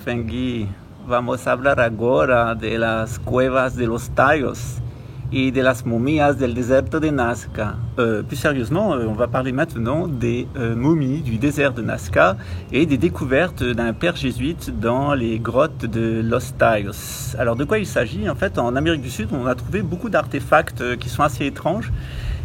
Fengui. Vamos a hablar ahora de las cuevas de los Tallos et de las momias del deserto de Nazca. Plus sérieusement, on va parler maintenant des momies du désert de Nazca et des découvertes d'un père jésuite dans les grottes de Los Tallos. Alors de quoi il s'agit? En fait, en Amérique du Sud, on a trouvé beaucoup d'artefacts qui sont assez étranges,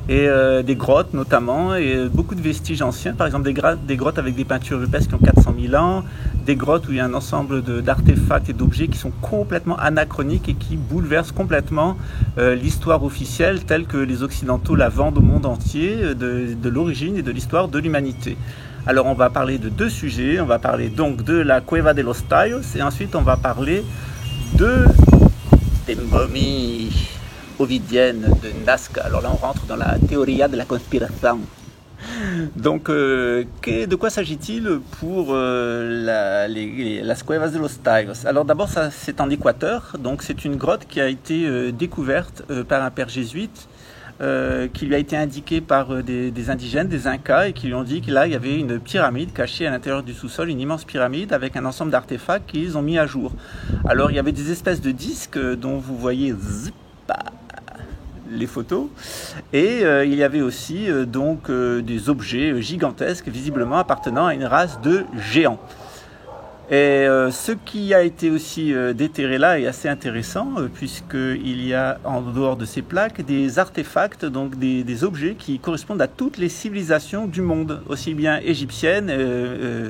et des grottes notamment, et beaucoup de vestiges anciens, par exemple des grottes avec des peintures rupestres qui ont 400 000 ans, des grottes où il y a un ensemble d'artefacts et d'objets qui sont complètement anachroniques et qui bouleversent complètement l'histoire officielle telle que les Occidentaux la vendent au monde entier, de l'origine et de l'histoire de l'humanité. Alors on va parler de deux sujets, on va parler donc de la Cueva de los Tallos et ensuite on va parler des momies ovidienne de Nazca. Alors là, on rentre dans la théorie de la conspiration. Donc, de quoi s'agit-il pour las Cuevas de los Tallos? Alors d'abord, c'est en Équateur. Donc c'est une grotte qui a été découverte par un père jésuite qui lui a été indiqué par des indigènes, des Incas, et qui lui ont dit que là, il y avait une pyramide cachée à l'intérieur du sous-sol, une immense pyramide avec un ensemble d'artefacts qu'ils ont mis à jour. Alors il y avait des espèces de disques dont vous voyez les photos, et il y avait aussi des objets gigantesques visiblement appartenant à une race de géants. Et ce qui a été aussi déterré là est assez intéressant, puisqu'il y a en dehors de ces plaques des artefacts, donc des objets qui correspondent à toutes les civilisations du monde, aussi bien égyptiennes,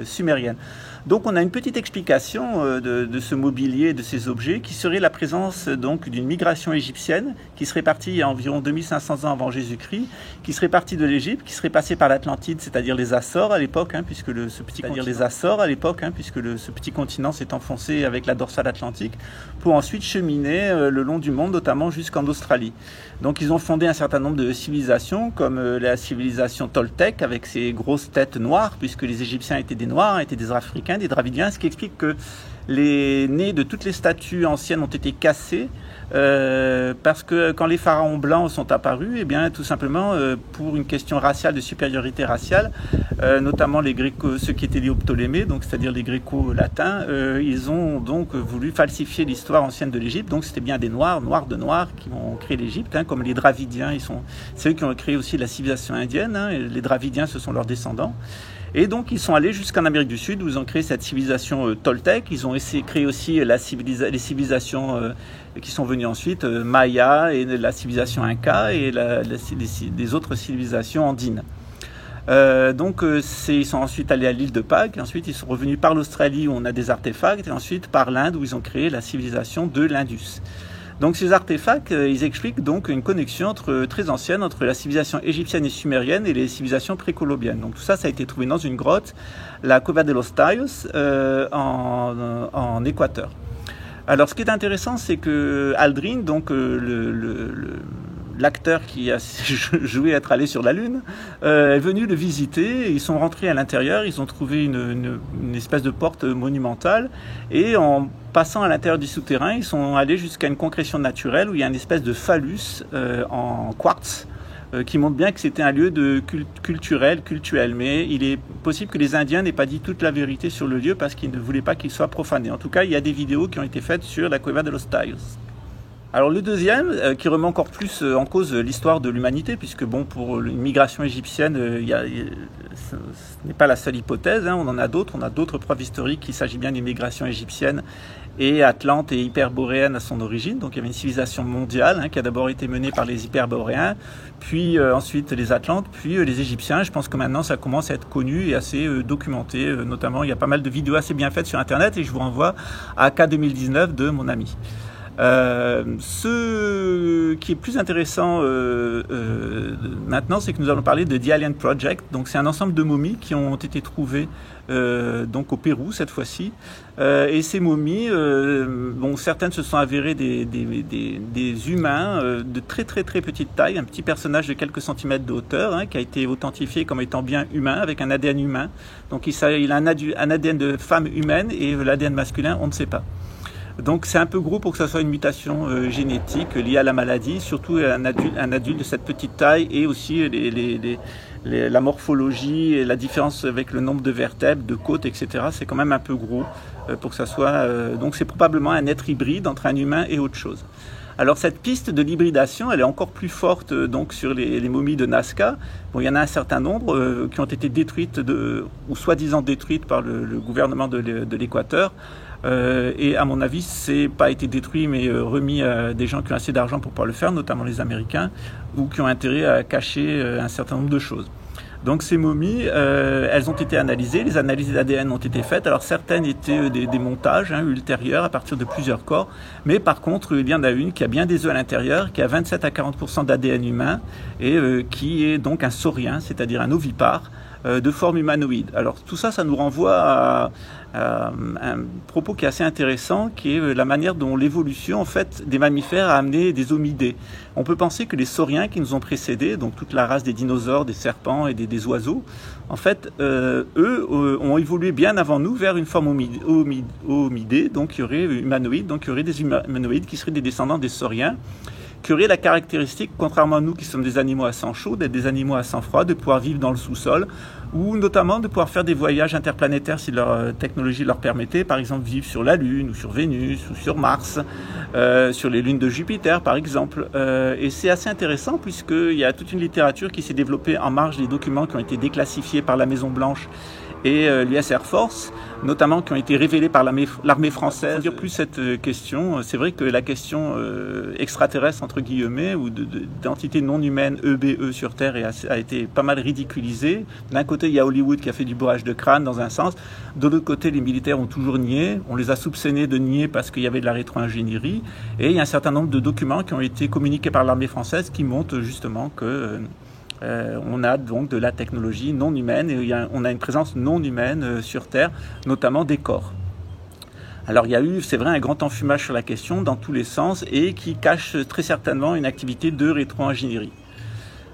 sumériennes. Donc on a une petite explication de ce mobilier, de ces objets, qui serait la présence donc d'une migration égyptienne qui serait partie il y a environ 2500 ans avant Jésus-Christ, qui serait partie de l'Égypte, qui serait passée par l'Atlantide, c'est-à-dire les Açores à l'époque, puisque ce petit continent s'est enfoncé avec la dorsale atlantique, pour ensuite cheminer le long du monde, notamment jusqu'en Australie. Donc ils ont fondé un certain nombre de civilisations, comme la civilisation toltèque avec ses grosses têtes noires, puisque les Égyptiens étaient des Noirs, étaient des Africains, des Dravidiens, ce qui explique que les nez de toutes les statues anciennes ont été cassés, parce que quand les pharaons blancs sont apparus, eh bien tout simplement pour une question raciale, de supériorité raciale, notamment ceux qui étaient liés aux Ptolémées, donc c'est-à-dire les gréco-latins, ils ont donc voulu falsifier l'histoire ancienne de l'Égypte. Donc c'était bien des noirs de noirs qui ont créé l'Égypte, comme les Dravidiens, c'est eux qui ont créé aussi la civilisation indienne, et les Dravidiens, ce sont leurs descendants. Et donc ils sont allés jusqu'en Amérique du Sud où ils ont créé cette civilisation toltèque. Ils ont essayé de créer aussi les civilisations qui sont venues ensuite, Maya et la civilisation Inca et des autres civilisations andines. Ils sont ensuite allés à l'île de Pâques, et ensuite ils sont revenus par l'Australie où on a des artefacts, et ensuite par l'Inde où ils ont créé la civilisation de l'Indus. Donc ces artefacts, ils expliquent donc une connexion très ancienne entre la civilisation égyptienne et sumérienne et les civilisations précolombiennes. Donc tout ça, ça a été trouvé dans une grotte, la Cueva de los Tallos, en Équateur. Alors ce qui est intéressant, c'est que Aldrin, donc l'acteur qui a joué être allé sur la Lune, est venu le visiter. Ils sont rentrés à l'intérieur, ils ont trouvé une espèce de porte monumentale, et en passant à l'intérieur du souterrain, ils sont allés jusqu'à une concrétion naturelle où il y a une espèce de phallus en quartz qui montre bien que c'était un lieu cultuel, mais il est possible que les Indiens n'aient pas dit toute la vérité sur le lieu parce qu'ils ne voulaient pas qu'il soit profané. En tout cas, il y a des vidéos qui ont été faites sur la Cueva de los Tallos. Alors le deuxième, qui remet encore plus en cause l'histoire de l'humanité, puisque pour une migration égyptienne, ce n'est pas la seule hypothèse, on en a d'autres, on a d'autres preuves historiques qu'il s'agit bien d'une migration égyptienne et atlante et hyperboréenne à son origine. Donc il y avait une civilisation mondiale qui a d'abord été menée par les hyperboréens, puis ensuite les Atlantes, puis les Égyptiens. Je pense que maintenant ça commence à être connu et assez documenté, notamment il y a pas mal de vidéos assez bien faites sur internet, et je vous renvoie à K2019 de mon ami. Ce qui est plus intéressant maintenant, c'est que nous allons parler de The Alien Project. Donc c'est un ensemble de momies qui ont été trouvées donc au Pérou cette fois-ci, et ces momies, certaines se sont avérées des humains de très très très petite taille, un petit personnage de quelques centimètres de hauteur, qui a été authentifié comme étant bien humain avec un ADN humain. Donc il a un ADN de femme humaine, et l'ADN masculin on ne sait pas. Donc c'est un peu gros pour que ça soit une mutation génétique liée à la maladie, surtout un adulte de cette petite taille, et aussi la morphologie et la différence avec le nombre de vertèbres, de côtes, etc. C'est quand même un peu gros pour que ça soit... donc c'est probablement un être hybride entre un humain et autre chose. Alors cette piste de l'hybridation, elle est encore plus forte donc sur les momies de Nazca. Bon, il y en a un certain nombre qui ont été détruites ou soi-disant détruites par le gouvernement de l'Équateur. Et à mon avis, c'est pas été détruit, mais remis à des gens qui ont assez d'argent pour pouvoir le faire, notamment les Américains, ou qui ont intérêt à cacher un certain nombre de choses. Donc ces momies, elles ont été analysées, les analyses d'ADN ont été faites. Alors certaines étaient des montages ultérieurs à partir de plusieurs corps, mais par contre il y en a une qui a bien des œufs à l'intérieur, qui a 27 à 40% d'ADN humain et qui est donc un saurien, c'est-à-dire un ovipare de forme humanoïde. Alors tout ça, ça nous renvoie à un propos qui est assez intéressant, qui est la manière dont l'évolution en fait des mammifères a amené des hominidés. On peut penser que les sauriens qui nous ont précédés, donc toute la race des dinosaures, des serpents et des oiseaux, en fait, eux ont évolué bien avant nous vers une forme hominidée, donc il y aurait humanoïde, donc il y aurait des humanoïdes qui seraient des descendants des sauriens, qui auraient la caractéristique, contrairement à nous qui sommes des animaux à sang chaud, d'être des animaux à sang froid, de pouvoir vivre dans le sous-sol, ou notamment de pouvoir faire des voyages interplanétaires si leur technologie leur permettait, par exemple vivre sur la Lune, ou sur Vénus, ou sur Mars, sur les lunes de Jupiter par exemple. Et c'est assez intéressant puisqu'il y a toute une littérature qui s'est développée en marge des documents qui ont été déclassifiés par la Maison Blanche et l'US Air Force, notamment qui ont été révélés par l'armée française. Pour dire plus cette question, c'est vrai que la question extraterrestre, entre guillemets, ou d'entité non humaine, EBE sur Terre, a été pas mal ridiculisée. D'un côté, il y a Hollywood qui a fait du bourrage de crâne dans un sens. De l'autre côté, les militaires ont toujours nié. On les a soupçonnés de nier parce qu'il y avait de la rétro-ingénierie. Et il y a un certain nombre de documents qui ont été communiqués par l'armée française qui montrent justement que... on a donc de la technologie non humaine et on a une présence non humaine sur Terre, notamment des corps. Alors il y a eu, c'est vrai, un grand enfumage sur la question dans tous les sens et qui cache très certainement une activité de rétro-ingénierie.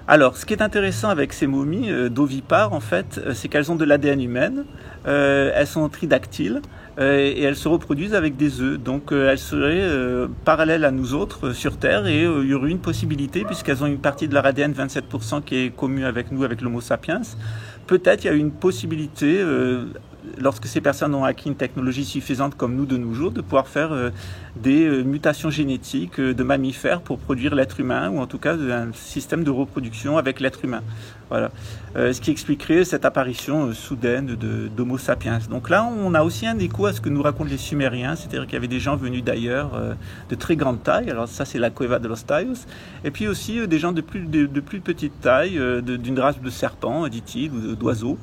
Alors, ce qui est intéressant avec ces momies d'ovipares, en fait, c'est qu'elles ont de l'ADN humaine, elles sont tridactyles, et elles se reproduisent avec des œufs. Donc elles seraient parallèles à nous autres sur Terre et il y aurait une possibilité, puisqu'elles ont une partie de leur ADN, 27%, qui est commune avec nous, avec l'Homo sapiens. Peut-être il y a une possibilité, lorsque ces personnes ont acquis une technologie suffisante comme nous de nos jours, de pouvoir faire des mutations génétiques de mammifères pour produire l'être humain, ou en tout cas un système de reproduction avec l'être humain. Voilà. Ce qui expliquerait cette apparition soudaine d'Homo sapiens. Donc là, on a aussi un écho à ce que nous racontent les Sumériens, c'est-à-dire qu'il y avait des gens venus d'ailleurs de très grande taille, alors ça c'est la Cueva de los Tayos, et puis aussi des gens de plus petite taille, d'une race de serpents, dit-il, ou d'oiseaux,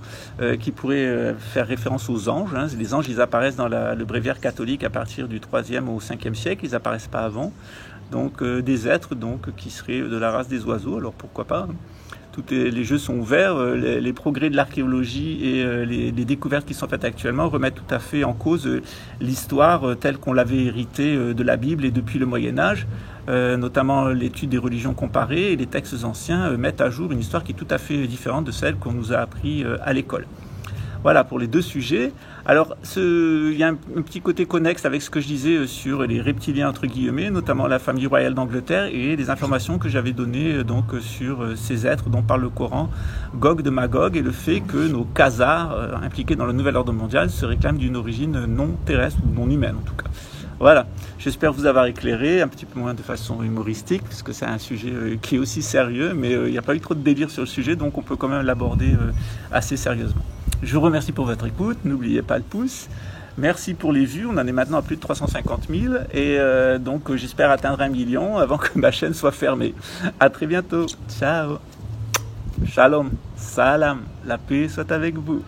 qui pourraient faire référence aux anges. Les anges, ils apparaissent dans le bréviaire catholique à partir du 3e au 5e siècle, ils n'apparaissent pas avant. Donc des êtres donc, qui seraient de la race des oiseaux, alors pourquoi pas, hein. Les jeux sont ouverts, les progrès de l'archéologie et les découvertes qui sont faites actuellement remettent tout à fait en cause l'histoire telle qu'on l'avait héritée de la Bible et depuis le Moyen-Âge, notamment l'étude des religions comparées, et les textes anciens mettent à jour une histoire qui est tout à fait différente de celle qu'on nous a appris à l'école. Voilà pour les deux sujets. Alors, il y a un petit côté connexe avec ce que je disais sur les reptiliens, entre guillemets, notamment la famille royale d'Angleterre, et les informations que j'avais données donc, sur ces êtres dont parle le Coran, Gog de Magog, et le fait que nos Khazars, impliqués dans le nouvel ordre mondial, se réclament d'une origine non terrestre, ou non humaine en tout cas. Voilà, j'espère vous avoir éclairé, un petit peu moins de façon humoristique, parce que c'est un sujet qui est aussi sérieux, mais il n'y a pas eu trop de délire sur le sujet, donc on peut quand même l'aborder assez sérieusement. Je vous remercie pour votre écoute, n'oubliez pas le pouce. Merci pour les vues, on en est maintenant à plus de 350 000 et donc j'espère atteindre 1 million avant que ma chaîne soit fermée. À très bientôt, ciao, shalom, salam, la paix soit avec vous.